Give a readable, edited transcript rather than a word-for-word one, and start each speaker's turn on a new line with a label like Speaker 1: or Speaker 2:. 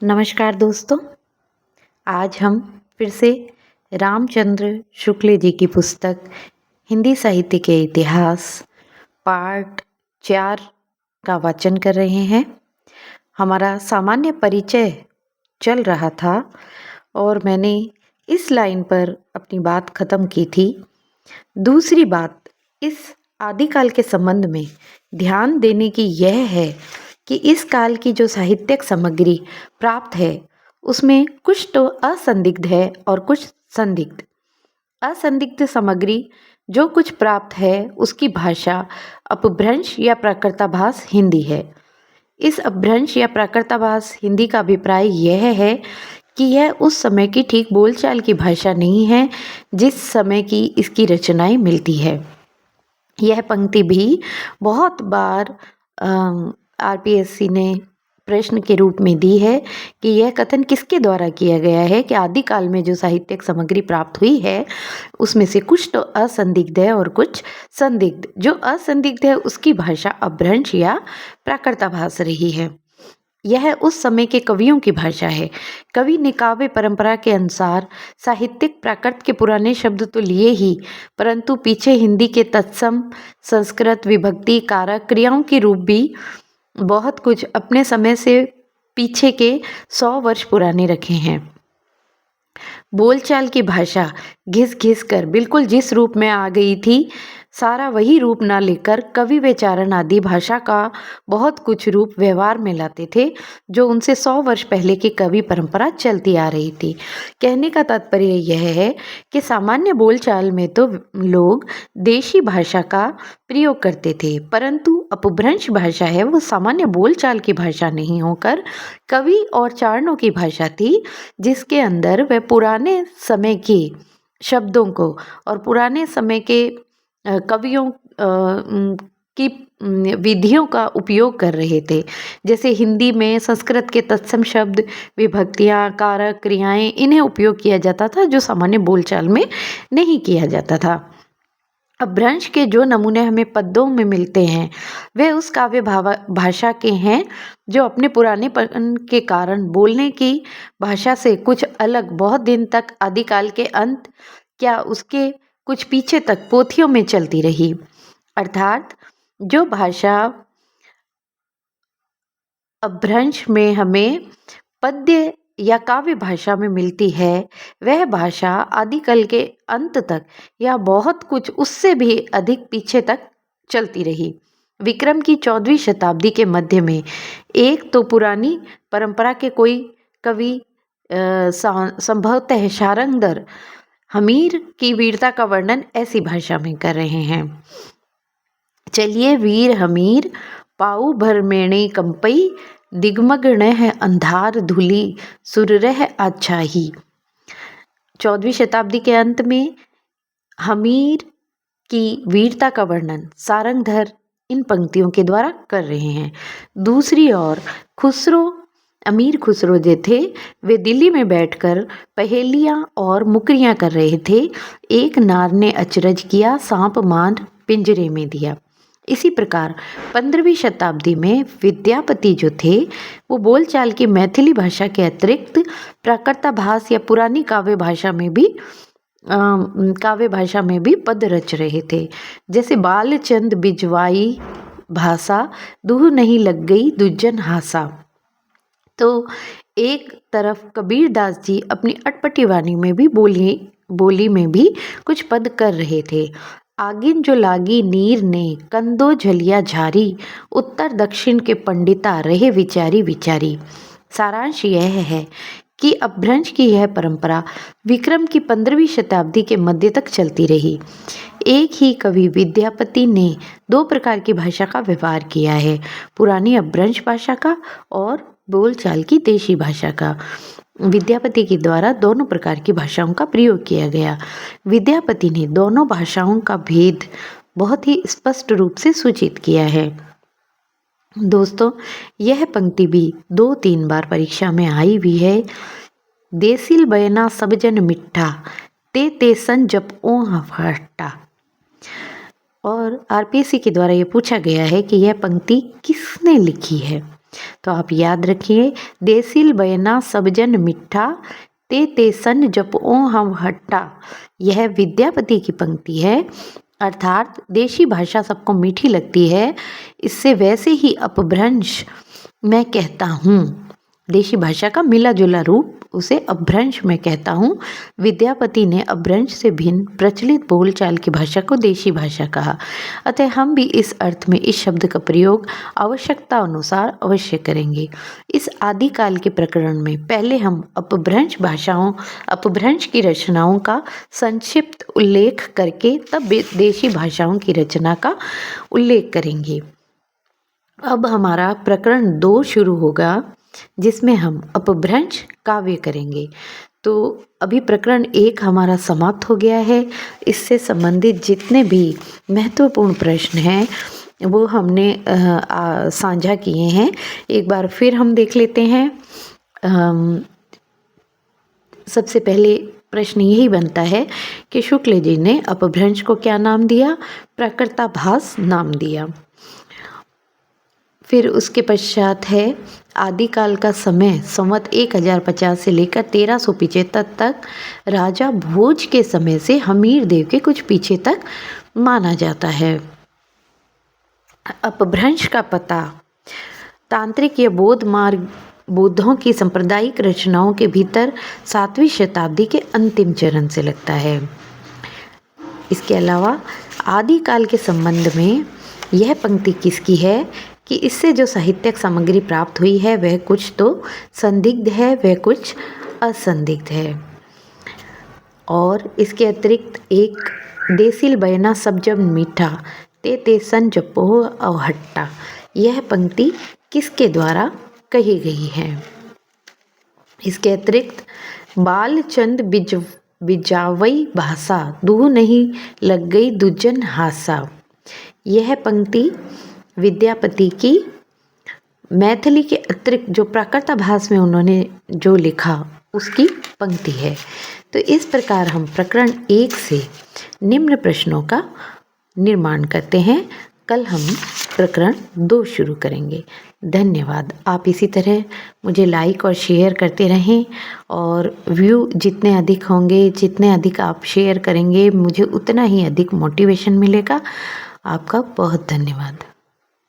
Speaker 1: नमस्कार दोस्तों। आज हम फिर से रामचंद्र शुक्ल जी की पुस्तक हिंदी साहित्य के इतिहास पार्ट 4 का वाचन कर रहे हैं। हमारा सामान्य परिचय चल रहा था और मैंने इस लाइन पर अपनी बात ख़त्म की थी। दूसरी बात इस आदिकाल के संबंध में ध्यान देने की यह है कि इस काल की जो साहित्यिक सामग्री प्राप्त है उसमें कुछ तो असंदिग्ध है और कुछ संदिग्ध। असंदिग्ध सामग्री जो कुछ प्राप्त है उसकी भाषा अपभ्रंश या प्राकृताभास हिंदी है। इस अपभ्रंश या प्राकृताभास हिंदी का अभिप्राय यह है कि यह उस समय की ठीक बोलचाल की भाषा नहीं है जिस समय की इसकी रचनाएं मिलती है। यह पंक्ति भी बहुत बार आरपीएससी ने प्रश्न के रूप में दी है कि यह कथन किसके द्वारा किया गया है कि आदिकाल में जो साहित्यिक सामग्री प्राप्त हुई है उसमें से कुछ तो असंदिग्ध है और कुछ संदिग्ध। जो असंदिग्ध है उसकी भाषा अपभ्रंश या प्राकृताभास रही है। यह उस समय के कवियों की भाषा है। कवि ने काव्य परंपरा के अनुसार साहित्यिक प्राकृत के पुराने शब्द तो लिए ही, परंतु पीछे हिंदी के तत्सम संस्कृत विभक्ति कारक क्रियाओं के रूप भी बहुत कुछ अपने समय से पीछे के 100 वर्ष पुराने रखे हैं। बोलचाल की भाषा घिस घिस कर बिल्कुल जिस रूप में आ गई थी सारा वही रूप ना लेकर कवि व चारण आदि भाषा का बहुत कुछ रूप व्यवहार में लाते थे जो उनसे 100 वर्ष पहले की कवि परंपरा चलती आ रही थी। कहने का तात्पर्य यह है कि सामान्य बोलचाल में तो लोग देशी भाषा का प्रयोग करते थे, परंतु अपभ्रंश भाषा है वो सामान्य बोलचाल की भाषा नहीं होकर कवि और चारणों की भाषा थी, जिसके अंदर वह पुराने समय के शब्दों को और पुराने समय के कवियों की विधियों का उपयोग कर रहे थे। जैसे हिंदी में संस्कृत के तत्सम शब्द विभक्तियाँ कारक क्रियाएं इन्हें उपयोग किया जाता था जो सामान्य बोलचाल में नहीं किया जाता था। अपभ्रंश के जो नमूने हमें पद्यों में मिलते हैं वे उस काव्य भाषा के हैं जो अपने पुरानेपन के कारण बोलने की भाषा से कुछ अलग बहुत दिन तक आदिकाल के अंत क्या उसके कुछ पीछे तक पोथियों में चलती रही। अर्थात जो भाषा अपभ्रंश में हमें पद्य या काव्य भाषा में मिलती है वह भाषा आदिकाल के अंत तक या बहुत कुछ उससे भी अधिक पीछे तक चलती रही। विक्रम की 14वीं शताब्दी के मध्य में एक तो पुरानी परंपरा के कोई कवि संभवतः शारंगधर हमीर की वीरता का वर्णन ऐसी भाषा में कर रहे हैं। चलिए वीर हमीर पाऊ भर मेणे कंपई दिग्मग्न है अंधार धुली सुररह आच्छाही। 14वीं शताब्दी के अंत में हमीर की वीरता का वर्णन सारंगधर इन पंक्तियों के द्वारा कर रहे हैं। दूसरी ओर अमीर खुसरो जो थे वे दिल्ली में बैठकर पहेलियां और मुकरियां कर रहे थे। एक नार ने अचरज किया सांप मान पिंजरे में दिया। इसी प्रकार 15वीं शताब्दी में विद्यापति जो थे वो बोलचाल की मैथिली भाषा के अतिरिक्त प्राकृताभास या पुरानी काव्य भाषा में भी पद रच रहे थे। जैसे बालचंद बिजवाई भाषा दूह नहीं लग गई दुज्जन हासा। तो एक तरफ कबीरदास जी अपनी अटपटी वाणी में भी बोली में भी कुछ पद कर रहे थे। आगिन जो लागी नीर ने कंदो झलिया झारी उत्तर दक्षिण के पंडिता रहे विचारी विचारी। सारांश यह है कि अपभ्रंश की यह परंपरा विक्रम की 15वीं शताब्दी के मध्य तक चलती रही। एक ही कवि विद्यापति ने 2 प्रकार की भाषा का व्यवहार किया है, पुरानी अपभ्रंश भाषा का और बोलचाल की देशी भाषा का। विद्यापति के द्वारा दोनों प्रकार की भाषाओं का प्रयोग किया गया। विद्यापति ने दोनों भाषाओं का भेद बहुत ही स्पष्ट रूप से सूचित किया है। दोस्तों यह पंक्ति भी 2-3 बार परीक्षा में आई हुई है। देसिल बयना सब जन मिठा ते सन जप ओ हट्टा। और आरपीएससी के द्वारा ये पूछा गया है कि यह पंक्ति किसने लिखी है। तो आप याद रखिए, देसिल बयना सब जन मिठा, ते सन जपओ हम हट्टा। यह विद्यापति की पंक्ति है, अर्थात देशी भाषा सबको मीठी लगती है, इससे वैसे ही अपभ्रंश मैं कहता हूँ। देशी भाषा का मिला जुला रूप उसे अपभ्रंश मैं कहता हूँ। विद्यापति ने अपभ्रंश से भिन्न प्रचलित बोलचाल की भाषा को देशी भाषा कहा, अतः हम भी इस अर्थ में इस शब्द का प्रयोग आवश्यकता अनुसार अवश्य करेंगे। इस आदिकाल के प्रकरण में पहले हम अपभ्रंश की रचनाओं का संक्षिप्त उल्लेख करके तब देशी भाषाओं की रचना का उल्लेख करेंगे। अब हमारा प्रकरण 2 शुरू होगा, जिसमें हम अपभ्रंश काव्य करेंगे। तो अभी प्रकरण 1 हमारा समाप्त हो गया है। इससे संबंधित जितने भी महत्वपूर्ण प्रश्न हैं वो हमने साझा किए हैं। एक बार फिर हम देख लेते हैं। सबसे पहले प्रश्न यही बनता है कि शुक्ल जी ने अपभ्रंश को क्या नाम दिया? प्राकृताभास नाम दिया। फिर उसके पश्चात है आदिकाल का समय संवत 1050 से लेकर 1375 तक राजा भोज के समय से हमीर देव के कुछ पीछे तक माना जाता है। अपभ्रंश का पता तांत्रिक या बौद्ध मार्ग बौद्धों की सांप्रदायिक रचनाओं के भीतर 7वीं शताब्दी के अंतिम चरण से लगता है। इसके अलावा आदिकाल के संबंध में यह पंक्ति किसकी है कि इससे जो साहित्यिक सामग्री प्राप्त हुई है वह कुछ तो संदिग्ध है, वह कुछ असंदिग्ध है। और इसके अतिरिक्त एक देसिल बयना सब जब मीठा, ते सन जपो अवहट्टा, यह पंक्ति किसके द्वारा कही गई है? इसके अतिरिक्त बालचंद बिजावई भाषा, दूह नहीं लग गई दुजन हासा, यह पंक्ति विद्यापति की मैथिली के अतिरिक्त जो प्राकृताभास में उन्होंने जो लिखा उसकी पंक्ति है। तो इस प्रकार हम प्रकरण 1 से निम्न प्रश्नों का निर्माण करते हैं। कल हम प्रकरण 2 शुरू करेंगे। धन्यवाद। आप इसी तरह मुझे लाइक और शेयर करते रहें, और व्यू जितने अधिक होंगे, जितने अधिक आप शेयर करेंगे, मुझे उतना ही अधिक मोटिवेशन मिलेगा। आपका बहुत धन्यवाद।